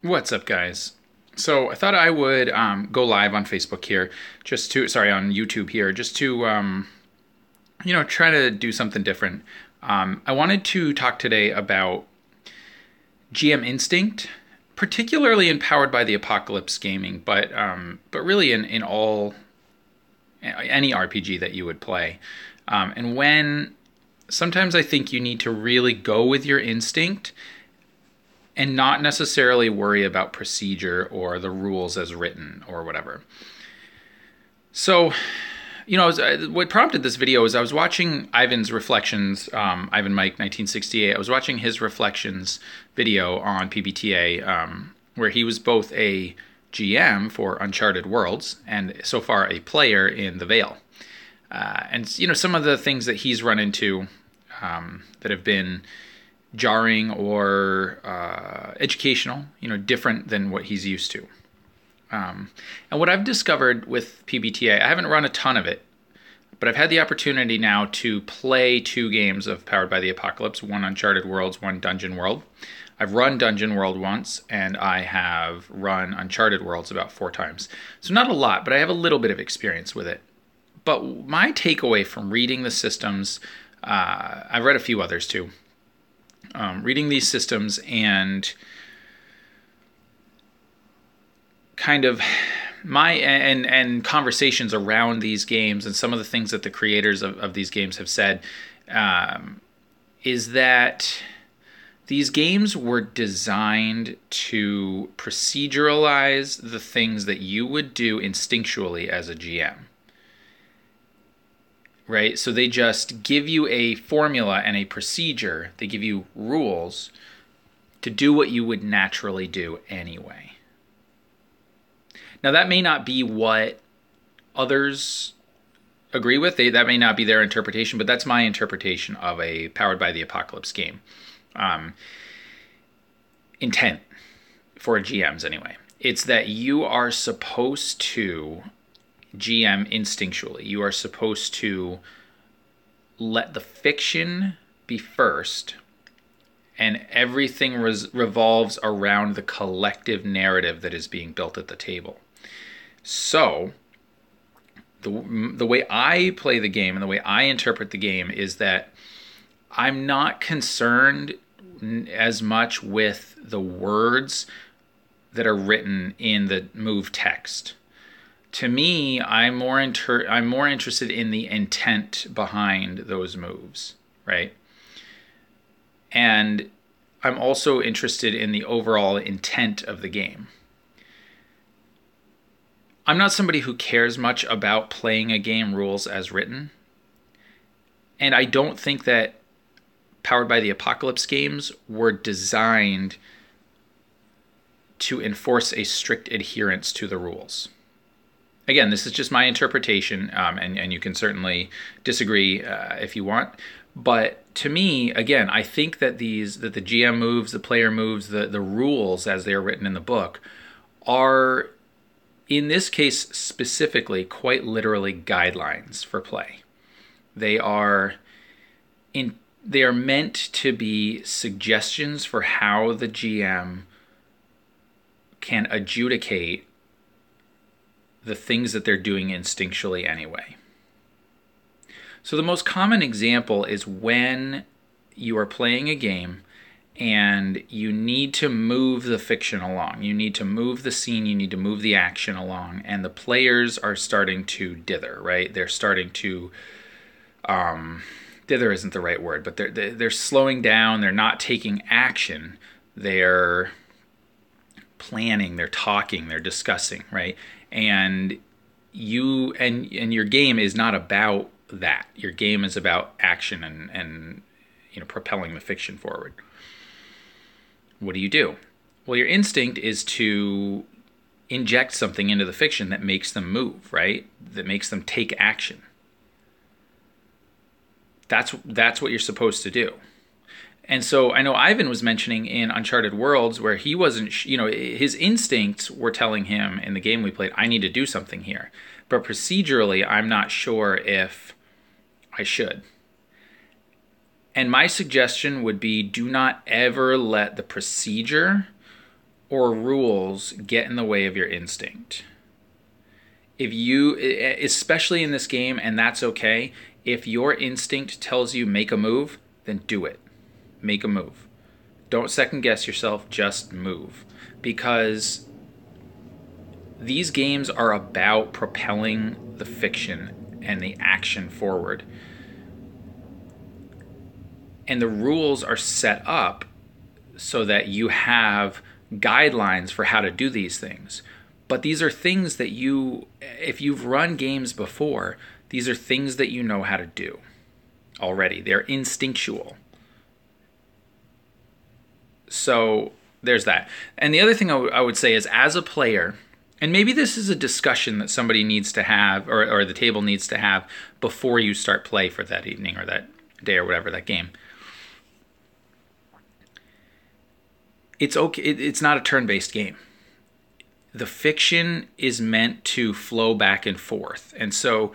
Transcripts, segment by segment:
What's up, guys? So I thought I would go live on Facebook here, on YouTube here, just to, try to do something different. I wanted to talk today about GM instinct, particularly in Powered by the Apocalypse gaming, but really in all any RPG that you would play. And when sometimes I think you need to really go with your instinct and not necessarily worry about procedure or the rules as written or whatever. So, what prompted this video is I was watching Ivan's reflections, Ivan Mike 1968. I was watching his reflections video on PbtA, where he was both a GM for Uncharted Worlds and so far a player in the Veil. And some of the things that he's run into that have been jarring or educational, different than what he's used to. And what I've discovered with PbtA, I haven't run a ton of it, but I've had the opportunity now to play 2 games of Powered by the Apocalypse, one Uncharted Worlds, one Dungeon World. I've run Dungeon World once, and I have run Uncharted Worlds about 4 times. So not a lot, but I have a little bit of experience with it. But my takeaway from reading the systems, I've read a few others too, reading these systems and kind of and conversations around these games and some of the things that the creators of these games have said, is that these games were designed to proceduralize the things that you would do instinctually as a GM. Right? So they just give you a formula and a procedure. They give you rules to do what you would naturally do anyway. Now, that may not be what others agree with. That may not be their interpretation, but that's my interpretation of a Powered by the Apocalypse game. Intent for GMs, anyway. It's that you are supposed to GM instinctually. You are supposed to let the fiction be first, and everything revolves around the collective narrative that is being built at the table. So the way I play the game and the way I interpret the game is that I'm not concerned as much with the words that are written in the move text. To me, I'm more interested in the intent behind those moves, right? And I'm also interested in the overall intent of the game. I'm not somebody who cares much about playing a game rules as written. And I don't think that Powered by the Apocalypse games were designed to enforce a strict adherence to the rules. Again, this is just my interpretation, and you can certainly disagree if you want. But to me, again, I think that the GM moves, the player moves, the rules as they are written in the book are, in this case specifically, quite literally guidelines for play. They are meant to be suggestions for how the GM can adjudicate the things that they're doing instinctually anyway. So the most common example is when you are playing a game and you need to move the fiction along. You need to move the scene, you need to move the action along, and the players are starting to dither, right? They're starting to, dither isn't the right word, but they're slowing down, they're not taking action, they're planning, they're talking, they're discussing, right? And you and your game is not about that. Your game is about action and propelling the fiction forward. What do? Well, your instinct is to inject something into the fiction that makes them move, right? That makes them take action. That's what you're supposed to do. And so I know Ivan was mentioning in Uncharted Worlds where he wasn't, his instincts were telling him in the game we played, I need to do something here. But procedurally, I'm not sure if I should. And my suggestion would be, do not ever let the procedure or rules get in the way of your instinct. If you, especially in this game, and that's okay, if your instinct tells you make a move, then do it. Make a move. Don't second guess yourself, just move. Because these games are about propelling the fiction and the action forward. And the rules are set up so that you have guidelines for how to do these things. But these are things that you, if you've run games before, these are things that you know how to do already. They're instinctual. So there's that. And the other thing I would say is, as a player, and maybe this is a discussion that somebody needs to have, or the table needs to have before you start play for that evening or that day or whatever, that game. It's okay. It's not a turn-based game. The fiction is meant to flow back and forth. And so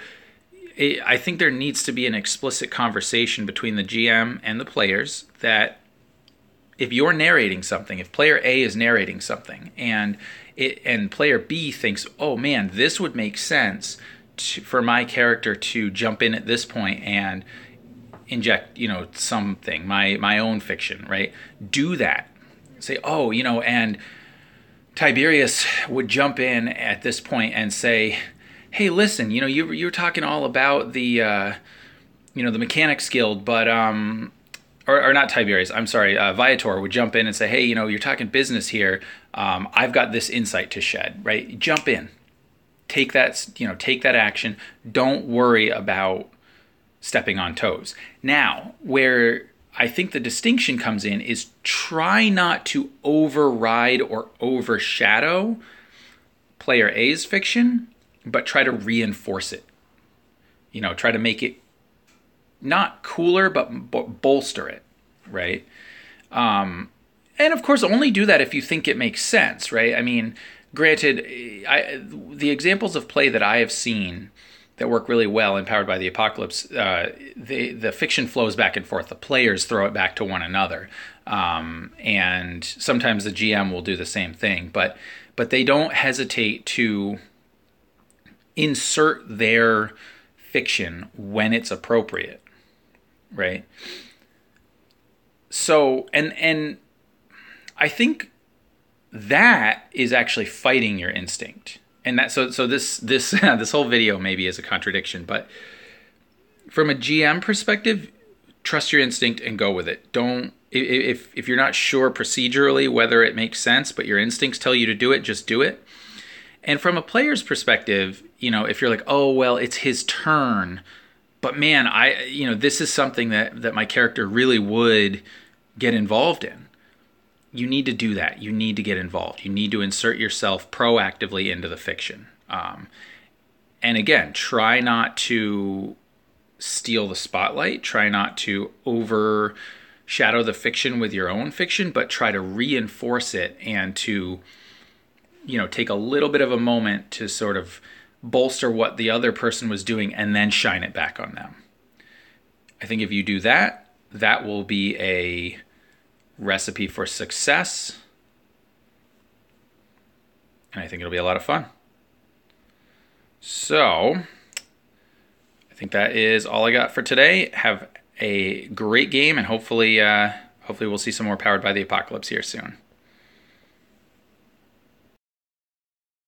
I think there needs to be an explicit conversation between the GM and the players that if you're narrating something, if player A is narrating something and player B thinks, oh man, this would make sense for my character to jump in at this point and inject, something, my own fiction, right? Do that. Say, oh, and Tiberius would jump in at this point and say, hey, listen, you were talking all about the, the Mechanics Guild, but, or not Tiberius, I'm sorry, Viator would jump in and say, hey, you're talking business here. I've got this insight to shed, right? Jump in, take that action. Don't worry about stepping on toes. Now, where I think the distinction comes in is try not to override or overshadow player A's fiction, but try to reinforce it. Try to make it not cooler, but bolster it, right? And of course, only do that if you think it makes sense, right? I mean, granted, the examples of play that I have seen that work really well in Powered by the Apocalypse, the fiction flows back and forth. The players throw it back to one another. And sometimes the GM will do the same thing. But they don't hesitate to insert their fiction when it's appropriate, right? So, and I think that is actually fighting your instinct. And that so this this whole video maybe is a contradiction, but from a GM perspective, trust your instinct and go with it. Don't if you're not sure procedurally whether it makes sense, but your instincts tell you to do it, just do it. And from a player's perspective, if you're like, oh well, it's his turn, but man, this is something that my character really would get involved in. You need to do that. You need to get involved. You need to insert yourself proactively into the fiction. And again, try not to steal the spotlight. Try not to overshadow the fiction with your own fiction, but try to reinforce it and to, take a little bit of a moment to sort of bolster what the other person was doing and then shine it back on them. I think if you do that, that will be a recipe for success, and I think it'll be a lot of fun. So I think that is all I got for today. Have a great game, and hopefully we'll see some more Powered by the Apocalypse here soon.